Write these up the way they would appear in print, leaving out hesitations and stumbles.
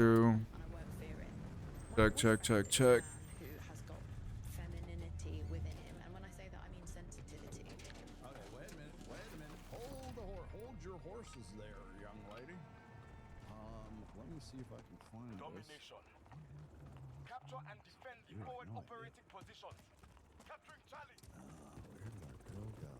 through. and I won't fear it. My Check, check, boyfriend check, is a check. man who has got femininity within him, and when I say that, I mean sensitivity. Okay, wait a minute. Hold your horses there, young lady. Let me see if I can find Domination. Capture and defend the Really? forward No idea. operating positions. Capturing Charlie. Where did our girl go?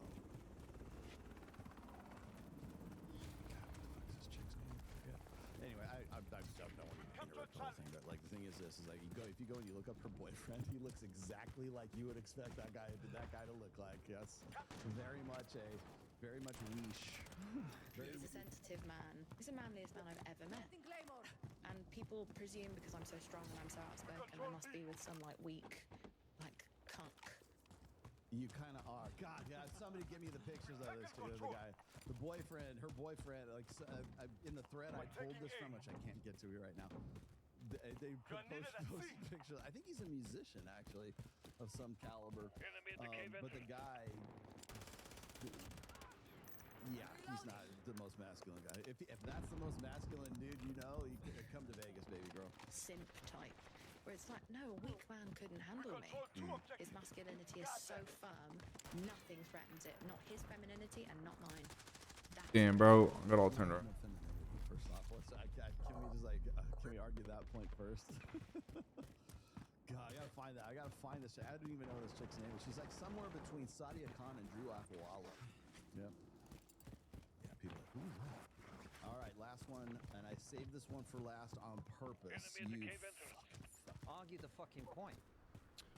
God, what's this chick's name? I forget. Anyway, I don't want to interrupt the whole thing, but like the thing is this is like if you go and you look up her boyfriend, he looks exactly like you would expect that guy to look like. Yes, very much leash. He's a sensitive man. He's the manliest man I've ever met. And people presume because I'm so strong and I'm so outspoken, I must be with some like weak, like cuck. You kind of are. God, yeah. Somebody give me the pictures of this. The guy, her boyfriend. Like in the thread I pulled this from, which I can't get to right now. They post pictures. I think he's a musician, actually, of some caliber. But the guy, yeah, he's not the most masculine guy. If that's the most masculine dude you know, you come to Vegas, baby girl. Simp type. Where it's like, no, a weak man couldn't handle me. His masculinity is so firm, nothing threatens it. Not his femininity and not mine. That's Damn, bro. I got all turned around. First off, can we argue that point first? God, I gotta find that. I gotta find this. I don't even know this chick's name. She's like somewhere between Sadia Khan and Drew Akwala. Yep. Yeah, people are like, who is that? All right, last one, and I saved this one for last on purpose. Argue the fucking point.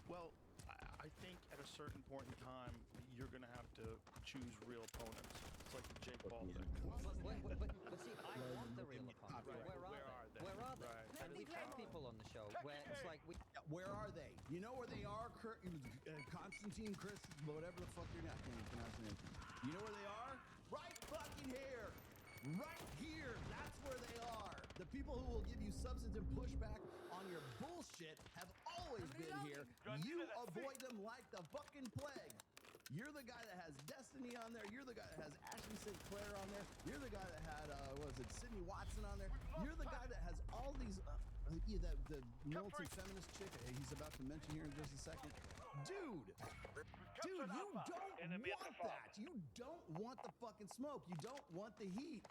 Well, I think at a certain point in time, you're going to have to choose real opponents. It's like the Jake Paul thing. But see, I want the real opponents. Where are they? Where are they? Right. And we've had people on the show where it's like we. Where are they? You know where they are? Constantine, Chris, whatever the fuck your name. I can't even pronounce your name. You know where they are? Right fucking here. Right here. That's where they are. The people who will give you substantive pushback on your bullshit have always been here. You avoid them like the fucking plague. You're the guy that has Destiny on there. You're the guy that has Ashley St. Clair on there. You're the guy that had, Sydney Watson on there. You're the guy that has all these, the militant feminist chick he's about to mention here in just a second. Dude, you don't want that. You don't want the fucking smoke. You don't want the heat.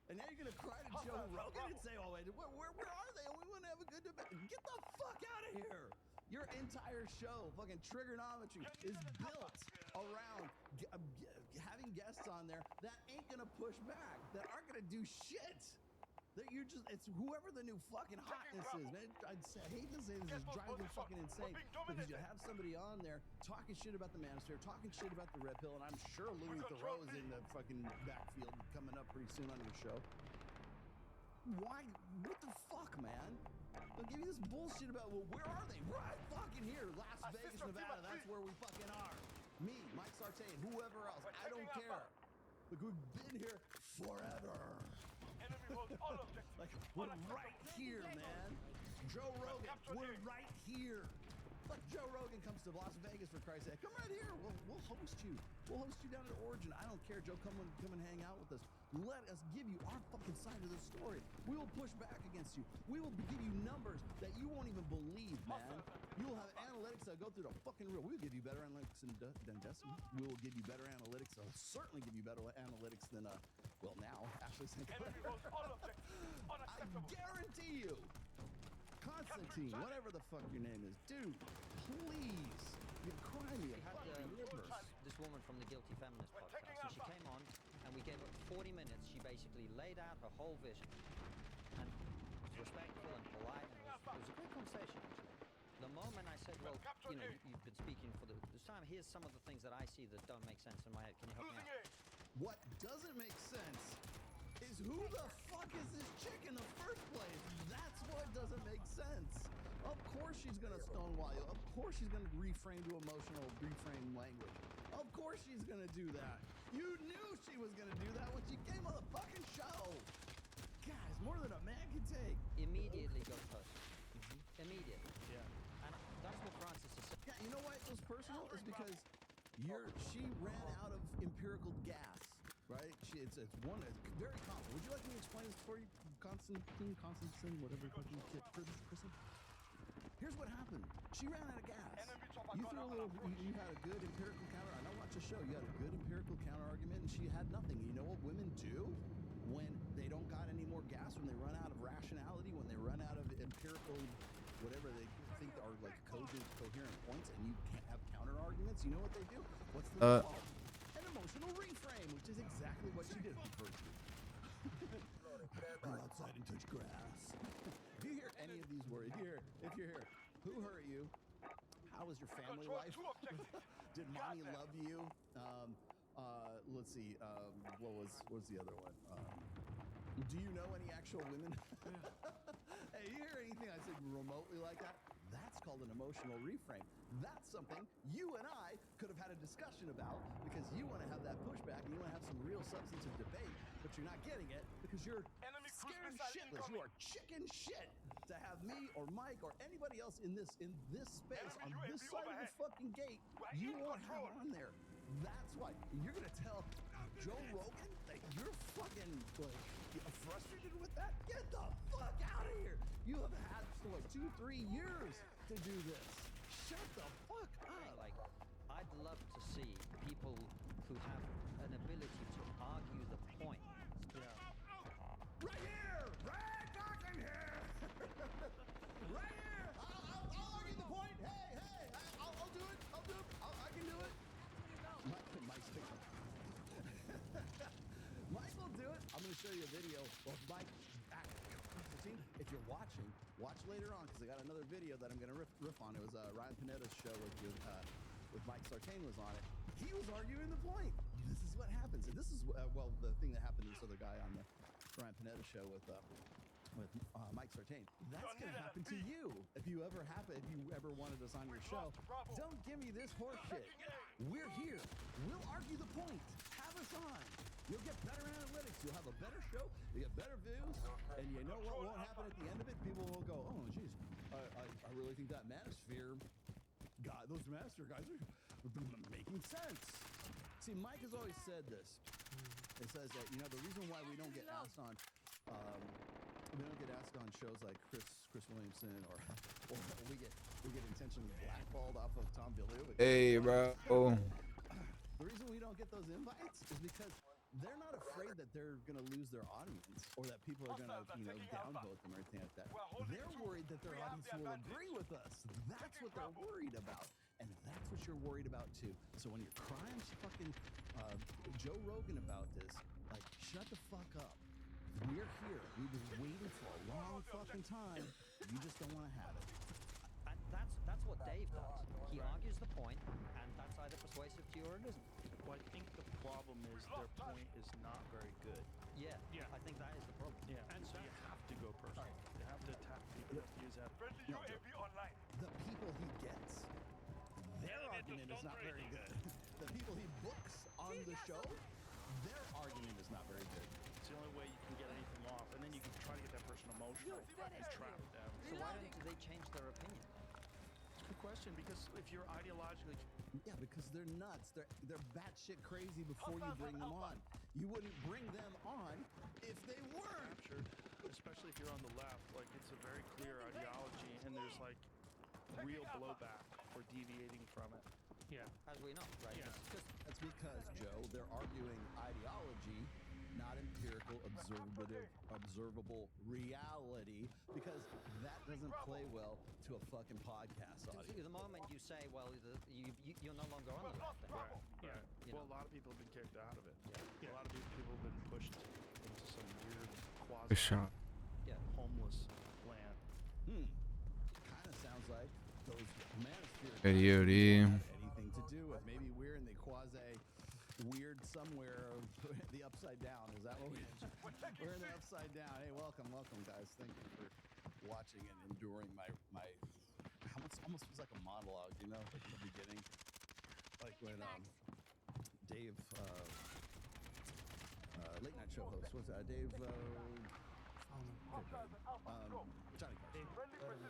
And now you're going to cry to Joe Rogan and say, oh, wait, where are they? We want to have a good debate. Get the fuck out of here. Your entire show, fucking Trigonometry, is built around having guests on there that ain't going to push back, that aren't going to do shit. That it's whoever the new fucking hotness is, man. I hate to say this, is driving me fucking insane. Because you have somebody on there talking shit about the Manosphere, talking shit about the Red Pill, and I'm sure Louis Theroux's in the fucking backfield coming up pretty soon on your show. Why? What the fuck, man? They'll give you this bullshit about, well, where are they? Right fucking here, Las Vegas, Nevada. That's where we fucking are. Me, Mike Sartain, whoever else. I don't care. Look, we've been here forever. Like, we're right here, man. Joe Rogan, we're right here. Look, Joe Rogan comes to Las Vegas, for Christ's sake. Come right here. We'll host you. We'll host you down at Origin. I don't care, Joe. Come and hang out with us. Let us give you our fucking side of the story. We will push back against you. We will give you numbers that you won't even believe, man. You will have analytics that go through the fucking real. We'll give you better analytics than Destiny. We will give you better analytics. I'll certainly give you better analytics than, now, Ashley St. Clair. I guarantee you. Constantine, whatever the fuck your name is, dude, please, you're crying me a fucking river. This woman from the Guilty Feminist podcast, and she came on, and we gave her 40 minutes. She basically laid out her whole vision, and was respectful and polite, and it was a good conversation, actually. The moment I said, well, you've been speaking for this time, here's some of the things that I see that don't make sense in my head. Can you help me out? What doesn't make sense is who the fuck is this chick in the first place? That's what doesn't make sense. Of course she's gonna stonewall you. Of course she's gonna reframe to reframe language. Of course she's gonna do that. You knew she was gonna do that when she came on the fucking show. Guys, more than a man can take. Immediately got personal. Immediately. Yeah. And that's what Francis is saying. Yeah, you know why it was personal? Is because she ran out of empirical gas. Right? It's very common. Would you like me to explain this Constantine, whatever fucking shit, Kristen. Here's what happened. She ran out of gas. Enemy chopper You gone threw a up on little. approach. You had a good empirical counter. I know. Watch the show. You had a good empirical counter argument, and she had nothing. You know what women do when they don't got any more gas? When they run out of rationality? When they run out of empirical, whatever they think are like cogent, coherent points, and you can't have counter arguments. You know what they do? What's the result? An emotional reframe, which is exactly what she did for first. Go outside and touch grass. If you hear any of these words, if you're here, who hurt you? How was your family Control life? 2 objectives. Did mommy love you? Let's see. What was the other one? Do you know any actual women? Hey, you hear anything I said remotely like that? That's called an emotional reframe. That's something you and I could have had a discussion about because you want to have that pushback and you want to have some real substantive debate, but you're not getting it because you're Enemy cruise scared missile shitless. You incoming. are chicken shit to have me or Mike or anybody else in this space on Enemy this UAV side of overhead. the fucking gate. We're You in won't have control. on there. That's why you're gonna tell Joe Rogan that you're fucking like frustrated with that. Get the fuck out of here. You have had for like 2-3 years to do this. Shut the fuck Saying, up. like, I'd love to see people who have an ability to argue the point. Yeah. Right here! Right fucking here! Right here! I'll argue the point. Hey! I'll do it. I can do it. Mike's picking. Mike will do it. I'm going to show you a video of Mike. Constantine, if you're watching, watch later on because I got another video that I'm going to riff on. It was Ryan Panetta's show with Mike Sartain was on it. He was arguing the point. This is what happens. And this is, well, the thing that happened to this other guy on the Ryan Panetta show with Mike Sartain. That's going to happen to you if you ever wanted us on your show. Don't give me this horse shit. We're here. We'll argue the point. Have us on. You'll get better analytics. You'll have a better show. You get better views. And you know what won't happen at the end of it? People will go, oh, geez, I really think that Manosphere guy, those Manosphere guys are making sense. See, Mike has always said this. It says that, you know, the reason why we don't get asked on shows like Chris Williamson or we get intentionally blackballed off of Tom Bilyeu. Hey, bro. The reason we don't get those invites is because they're not afraid that they're going to lose their audience or that people are going to, downvote them or anything like that. They're worried that their audience will agree with us. That's what they're worried about. And that's what you're worried about too. So when you're crying fucking Joe Rogan about this, like, shut the fuck up. We're here. We've been waiting for a long fucking time. You just don't want to have it. And that's what Dave does. He argues the point, and that's either persuasive to you or it isn't. Well, I think the problem is their point is not very good. Yeah, I think that is the problem. Yeah. And so you have to go personal. You have to attack people. You have to use that. Friendly UAV online. The people he gets, their argument is not very good. The people he books on the show, their argument is not very good. It's the only way you can get anything off, and then you can try to get that person emotional and trap them. So why don't they change their opinion? It's a good question because if you're ideologically, Yeah, because they're nuts. They're batshit crazy before you bring them on. You wouldn't bring them on if they weren't. captured, especially if you're on the left, like it's a very clear ideology, and there's like real blowback for deviating from it. Yeah. As we know, right? Yeah. That's because, Joe, they're arguing ideology, not empirical, observable reality, because that doesn't play well to a fucking podcast audience. The moment you say, well, you're no longer on the left, then. Right. Yeah. You Well, know. a lot of people have been kicked out of it. Yeah. A lot of people have been pushed into some weird quasi Good shot. Yeah. homeless land. Kind of sounds like those Manosphere Video, guys D. don't have anything to do with. Maybe we're in the quasi weird somewhere, the upside down. Is that what we're in the upside down? Hey, welcome, guys. Thank you for watching and enduring my almost feels like a monologue, you know, like in the beginning, like when Dave, late night show host, what's that? Dave, Johnny Carson. Dave Levin.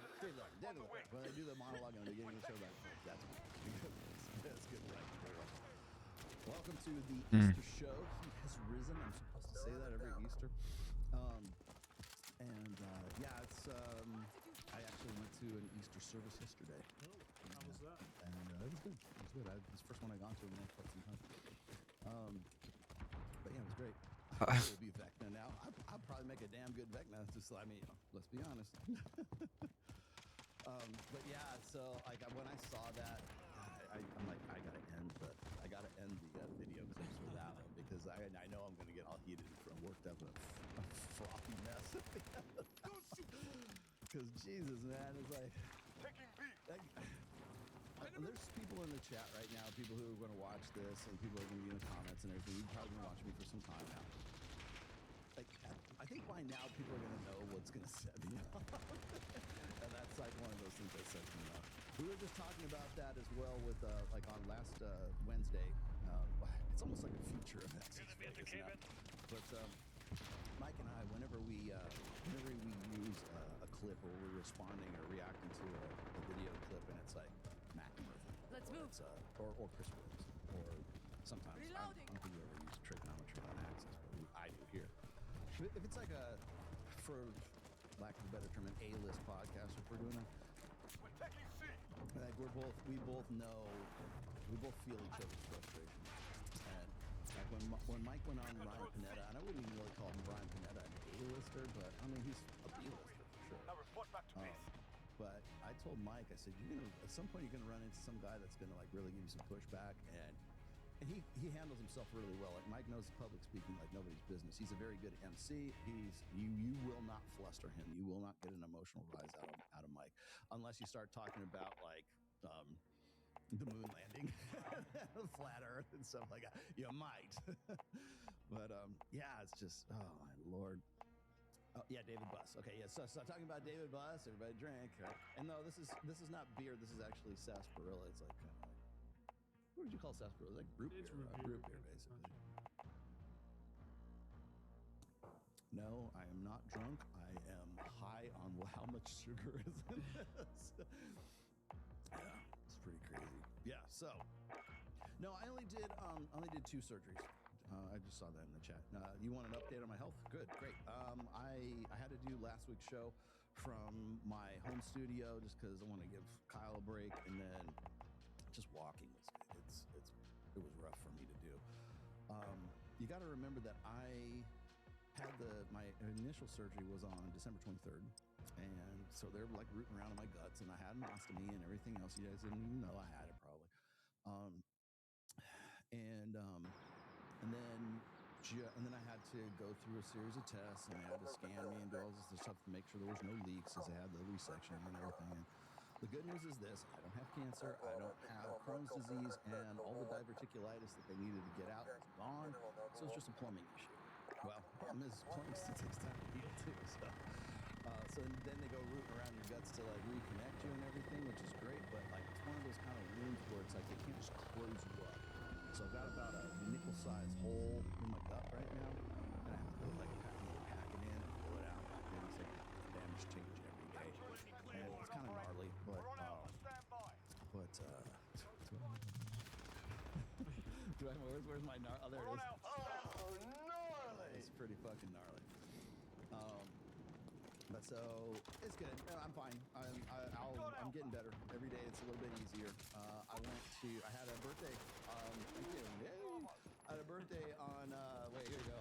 When I do the monologue in the beginning of the show, that's good. Welcome to the Easter show. He has risen. I'm supposed to say that every Easter. And yeah, it's I actually went to an Easter service yesterday. How was that? And it was good. It was good. It's the first one I gone to in quite some time. But yeah, it was great. I will be Vecna now. I'll probably make a damn good Vecna. Just I mean, let's be honest. But yeah, so like when I saw that, I'm like, I gotta end the video clips with that one because I know I'm gonna get all heated and worked up a frothy mess. Because Jesus, man, it's like. Taking B. There's people in the chat right now, people who are going to watch this, and people are going to be in the comments and everything. You've probably been watching me for some time now. Like, I think by now people are going to know what's going to set me off. And that's like one of those things that sets me off. We were just talking about that as well with, like on last Wednesday. It's almost like a future event. But Mike and I, whenever we use a clip or we're responding or reacting to a video clip, and it's like Mac Murphy, Let's move. Or Chris Williams, or sometimes I don't think we ever use trigonometry on Access, but I do here. If it's like for lack of a better term, an A-list podcast, if we're doing a, We're taking C. like we both know, we both feel each other's frustration. And like when Mike went on Ryan Panetta, and I wouldn't even really call him Ryan Panetta an A-lister, but I mean he's a B-lister for sure. Now report back to base. But I told Mike, I said, at some point you're gonna run into some guy that's gonna like really give you some pushback, and he handles himself really well. Like Mike knows public speaking like nobody's business. He's a very good MC. You will not fluster him. You will not get an emotional rise out of Mike unless you start talking about like the moon landing, flat Earth, and stuff like that. You might, but yeah, it's just oh my Lord. Oh, yeah, David Buss. Okay, yeah. So talking about David Buss, everybody drank. Right? And no, this is not beer. This is actually sarsaparilla. It's like kind of like, what would you call sarsaparilla? Like root beer. Root beer, basically. No, I am not drunk. I am high on how much sugar is in this. Yeah, it's pretty crazy. Yeah. So, no, I only did 2 surgeries. I just saw that in the chat. You want an update on my health? Good, great. I had to do last week's show from my home studio just because I want to give Kyle a break, and then just walking it was rough for me to do. You got to remember that I had my initial surgery was on December 23rd, and so they're like rooting around in my guts, and I had an ostomy and everything else. You guys didn't even know I had it probably. And then I had to go through a series of tests, and they had to scan me and do all this stuff to make sure there was no leaks, as I had the resection and everything. And the good news is this: I don't have cancer, I don't have Crohn's disease, and all the diverticulitis that they needed to get out is gone. So it's just a plumbing issue. Well, the problem is plumbing still takes time to heal too. So then they go rooting around your guts to like reconnect you and everything, which is great. But like it's one of those kind of wounds where it's like they can't just close you up. So I've got about a nickel-sized hole in my gut right now, and I have to go like pack it in and pull it out back in. It's like a damage change every day, and it's kind of gnarly. But We're on out. Stand by. do I? Where's my gnarly? Oh, there We're it on is. out. Oh, gnarly! It's pretty fucking gnarly. But so it's good. I'm fine. I'm getting better every day. It's a little bit easier. I had a birthday. Thank you. Yay! I had a birthday on. Wait, here you go.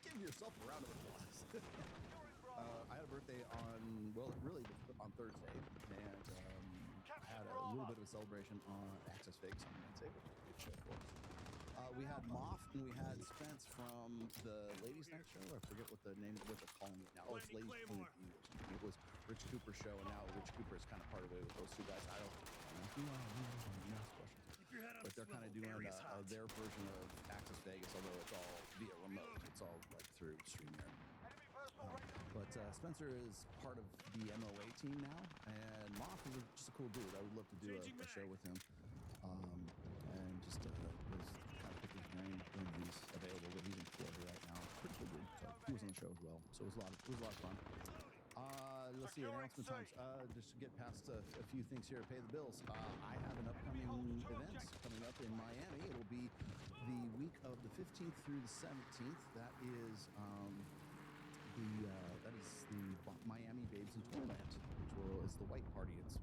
Give yourself a round of applause. I had a birthday on Thursday, and I had a little bit of a celebration on Access Vegas on Wednesday, which was a good show for us. We had Moff and we had Spence from the Ladies Night show. I forget what they're calling it now. Oh, it's Ladies Point of View. It was Rich Cooper's show, and now Rich Cooper is kind of parted way with those two guys. I don't know if you ask questions. But they're kind of doing their version of Access Vegas, although it's all via remote. It's all like through StreamYard. But Spencer is part of the MOA team now, and Moff is just a cool dude. I would love to do a show with him, and just was kind of pick his brain when he's available. But he's in Florida right now. Pretty cool dude. So he was on the show as well. So it was a lot of fun. Let's see, announcement times. Just to get past a few things here, pay the bills. I have an upcoming event coming up in Miami. It'll be the week of the 15th through the 17th. That is the Miami Babes in Toyland, which is the white party. It's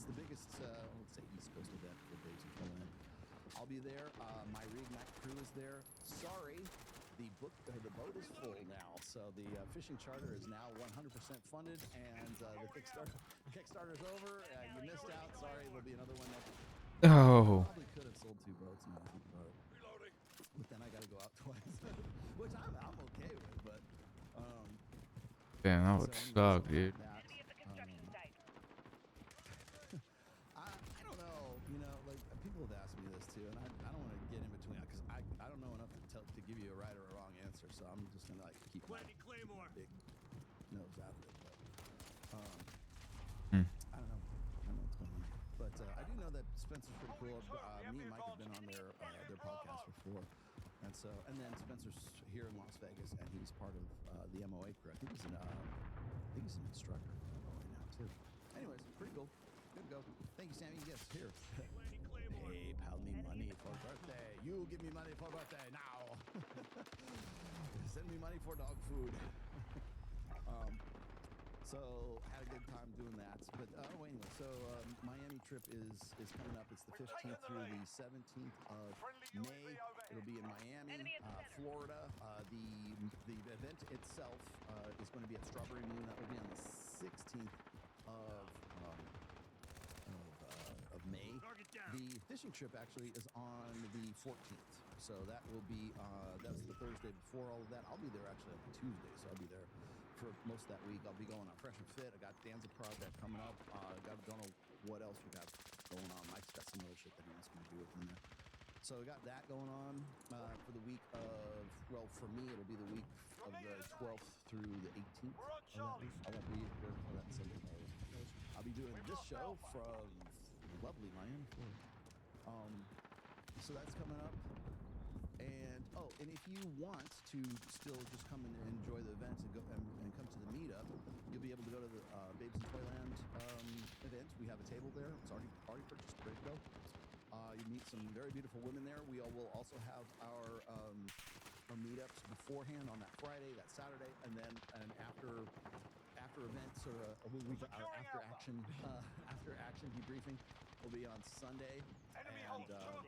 the biggest, let's say, East Coast event for Babes in Toyland. I'll be there. My Reignite crew is there. Sorry, the boat is full now. So the fishing charter is now 100% funded, and the Kickstarter's over. You missed out. Sorry, there'll be another one next. Oh. Probably could have sold 2 boats now I think about it. But then I got to go out twice, which I'm okay with. But Damn, that would suck, dude. I don't know. You know, like people have asked me this too, and I don't want to get in between because I don't know enough to give you a right or a wrong answer. So I'm just gonna like keep my big nose out of it. But I don't know. I don't know what's going on. But I do know that Spencer's pretty cool. Me and Mike have been on their podcast before. And then Spencer's here in Las Vegas, and he's part of the MOA crew. I think he's an instructor for MOA now too. Anyways, pretty cool. Good to go. Thank you, Sammy. Yes, here. Hey, pal, me money for birthday. You give me money for birthday now. Send me money for dog food. So had a good time doing that. But anyway, so Miami trip is coming up. It's the 15th through the 17th of May. It'll be in Miami, Florida. The event itself is going to be at Strawberry Moon. That will be on the 16th of May. The fishing trip actually is on the 14th. So that will be that's the Thursday before all of that. I'll be there actually on the Tuesday, so I'll be there for most of that week. I'll be going on Fresh and Fit. I got Danza project coming up. Don't know what else we got going on. Mike's got some other shit that he wants me to do with him there. So we got that going on for the week of, well, for me, it'll be the week of the 12th through the 18th of that week. I won't be there for that Sunday. I'll be doing this show from lovely Miami, Florida. So that's coming up. And if you want to still just come and enjoy the events and go and come to the meetup, you'll be able to go to the Babes in Toyland event. We have a table there. It's already purchased, ready to go. You meet some very beautiful women there. We will also have our meetups beforehand on that Friday, that Saturday, and then after events or after action debriefing will be on Sunday. And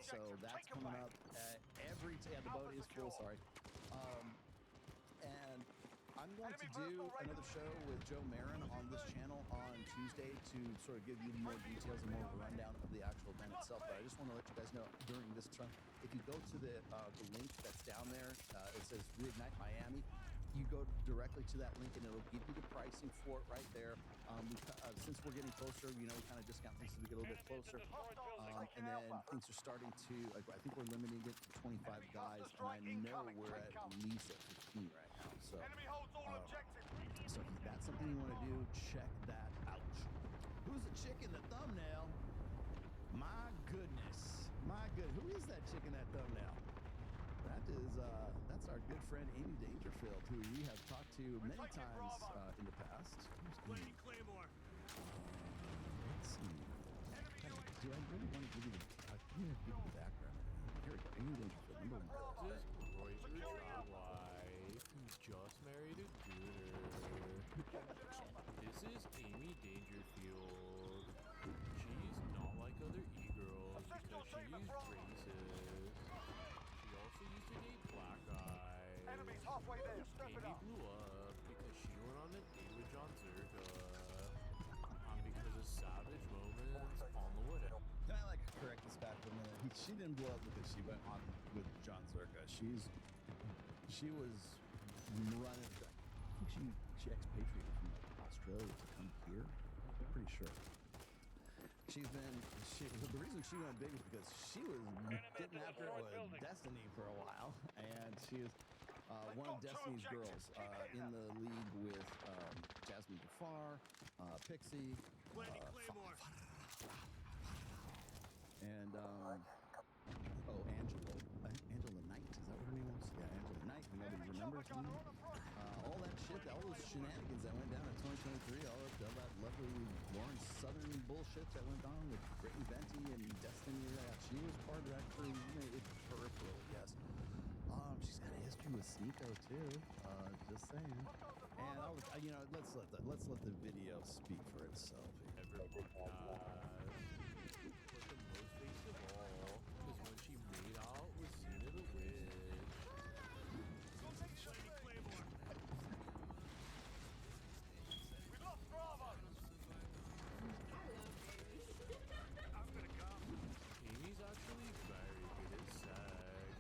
so that's coming up the boat is full, sorry. And I'm going to do another show with Joe Marin on this channel on Tuesday to sort of give you more details and more of a rundown of the actual event itself. But I just want to let you guys know during this time, if you go to the link that's down there, it says Reignite Miami. You go directly to that link and it'll give you the pricing for it right there. Since we're getting closer, we kind of discount things as we get a little bit closer. And then things are starting to, I think we're limiting it to 25 guys, and I know we're at least at 15 right now. So, so if that's something you want to do, check that out. Who's the chick in the thumbnail? My goodness. Who is that chick in that thumbnail? That's our good friend Amy Dangerfield, who we have talked to many times in the past. Let's see. Do I really want to give you the background? Here we go. Amy Dangerfield, number 1. This is Roy's wife, who's just married a gooner. This is Amy Dangerfield. She's not like other e-girls because she's racist. She also used to date black guys. Enemies halfway there. Strap it Amy up. blew up because she went on a date with John Zerka. Because of savage moments on the wood. Can I correct this back for a minute? She didn't blow up because she went on with John Zerka. She was running. I think she expatriated from Australia to come here. I'm pretty sure. The reason she went big is because she was getting after it with Destiny for a while, and she is one of Destiny's girls in the league with Jasmine Jafar, Pixie, and Angela Knight. Is that what her name was? Yeah, Angela Knight. Who nobody remembers. All that shit, all those shenanigans that went down in 2023, bullshit that went on with Brittany Venti and Destiny. She was part of that crew, peripheral, yes. She's got a history with Sneeko too. Just saying. And let's let the video speak for itself. Ever podcast. But the most face of all was when she made out with Cena the Witch. We lost Bravo! I'm gonna go. Amy's actually very good at sex.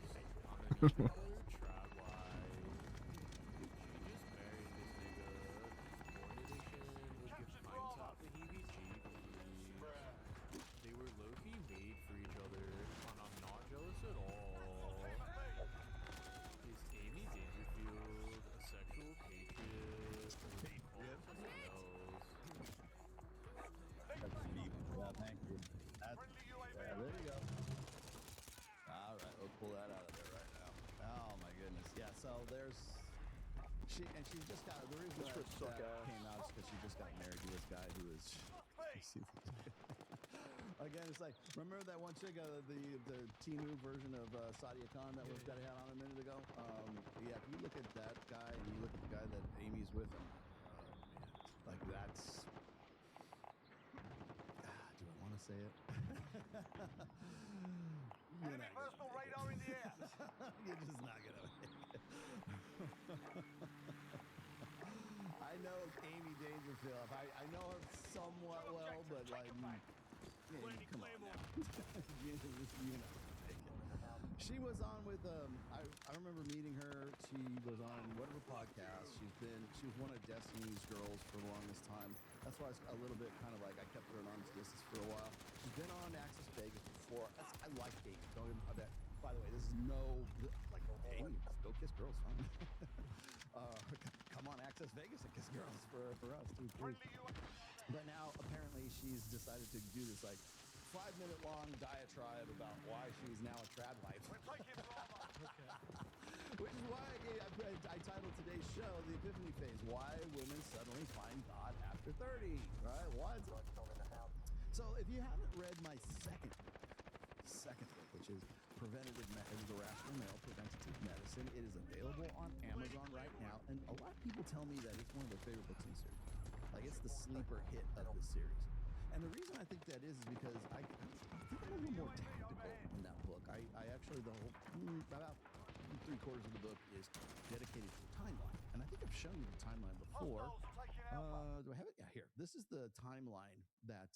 I'm an even better trad wife. She just married this nigga. Born edition would give pints out the heebie-jeebies. They were low-key made for each other, and I'm not jealous at all. Is Amy Dangerfield a sexual patriot, or would you call her something else? That's deep. Yeah, thank you. Friendly UAV. Yeah, there you go. All right, we'll pull that out of there right now. Oh my goodness. Yeah, so there's she's just got the reason that came out is because she just got married to this guy who is again. It's like, remember that one chick, the Timu version of Sadia Khan that was that I had on a minute ago? Yeah, if you look at that guy and you look at the guy that Amy's with him, like that's. Do I want to say it? You're Enemy not personal gonna make radar in the air. You're just not gonna make it. I know Amy Dangerfield. I know her somewhat well, but like, come on now. You're not gonna make it. She was on with I remember meeting her. She was on whatever podcast. She was one of Destiny's girls for the longest time. That's why it's a little bit kind of like I kept her on distance for a while. She's been on Access Vegas before. I like Amy. Don't get me that. By the way, this is no like Amy. Go kiss girls, fine. Come on Access Vegas and kiss girls for us too, please. Friendly UAV. But now apparently she's decided to do this like 5-minute long diatribe about why she's now a trad wife. We're taking Bravo. Which is why I titled today's show The Epiphany Phase. Why women suddenly find God after 30. Right? What? So if you haven't read my second book, which is Irrational Male Preventative Medicine, it is available on Amazon right now. And a lot of people tell me that it's one of their favorite books in the series. Like it's the sleeper hit of the series. And the reason I think that is because I think I'm a little more tactical in that book. I actually, the whole, about 3/4 of the book is dedicated to the timeline. And I think I've shown you the timeline before. Hostiles taking Alpha. Do I have it? Yeah, here. This is the timeline that